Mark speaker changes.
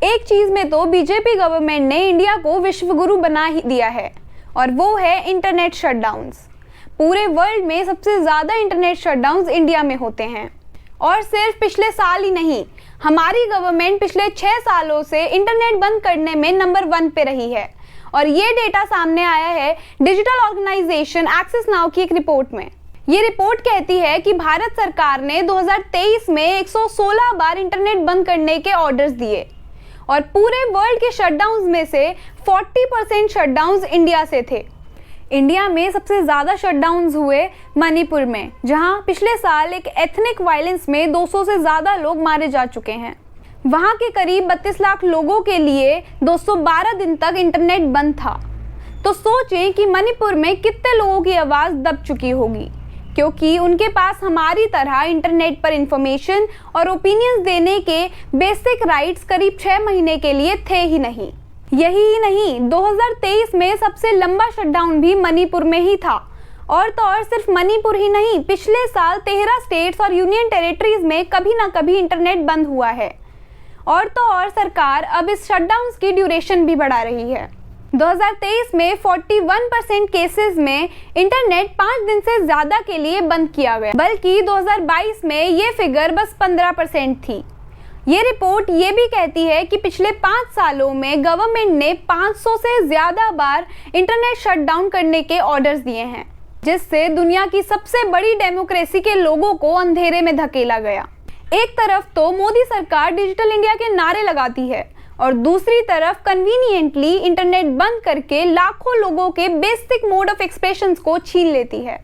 Speaker 1: एक चीज में तो बीजेपी गवर्नमेंट ने इंडिया को विश्व गुरु बना ही दिया है, और वो है इंटरनेट शटडाउन्स। पूरे वर्ल्ड में सबसे ज़्यादा इंटरनेट शटडाउन्स इंडिया में होते हैं। और सिर्फ पिछले साल ही नहीं, हमारी गवर्नमेंट पिछले 6 सालों से इंटरनेट बंद करने में नंबर 1 पे रही है। और ये डेटा सामने आया है डिजिटल ऑर्गेनाइजेशन एक्सेस नाउ की एक रिपोर्ट में। ये रिपोर्ट कहती है कि भारत सरकार ने 2023 में 116 बार इंटरनेट बंद करने के ऑर्डर्स दिए, और पूरे वर्ल्ड के शटडाउन्स में से 40% शटडाउन्स इंडिया से थे। इंडिया में सबसे ज़्यादा शटडाउन्स हुए मणिपुर में, जहां पिछले साल एक एथनिक वायलेंस में 200 से ज़्यादा लोग मारे जा चुके हैं। वहां के करीब 32 लाख लोगों के लिए 212 दिन तक इंटरनेट बंद था। तो सोचें कि मणिपुर में कितने लोगों की आवाज़ दब चुकी होगी, क्योंकि उनके पास हमारी तरह इंटरनेट पर इंफॉर्मेशन और ओपिनियंस देने के बेसिक राइट्स करीब 6 महीने के लिए थे ही नहीं। यही ही नहीं, 2023 में सबसे लंबा शटडाउन भी मणिपुर में ही था। और तो और सिर्फ मणिपुर ही नहीं, पिछले साल 13 स्टेट्स और यूनियन टेरिटरीज में कभी ना कभी इंटरनेट बंद हुआ है। और तो और सरकार अब इस शटडाउन की ड्यूरेशन भी बढ़ा रही है। 2023 में 41% केसेस में इंटरनेट 5 दिन से ज़्यादा के लिए बंद किया गया, बल्कि 2022 में ये फिगर बस 15% थी। ये रिपोर्ट ये भी कहती है कि पिछले 5 सालों में गवर्नमेंट ने 500 से ज़्यादा बार इंटरनेट शटडाउन करने के ऑर्डर्स दिए हैं, जिससे दुनिया की सबसे बड़ी डेमोक्रेसी के लोगों को अंधेरे में धकेला गया। एक तरफ तो मोदी सरकार डिजिटल इंडिया के नारे लगाती है, और दूसरी तरफ कन्वीनियंटली इंटरनेट बंद करके लाखों लोगों के बेसिक मोड ऑफ एक्सप्रेशंस को छीन लेती है।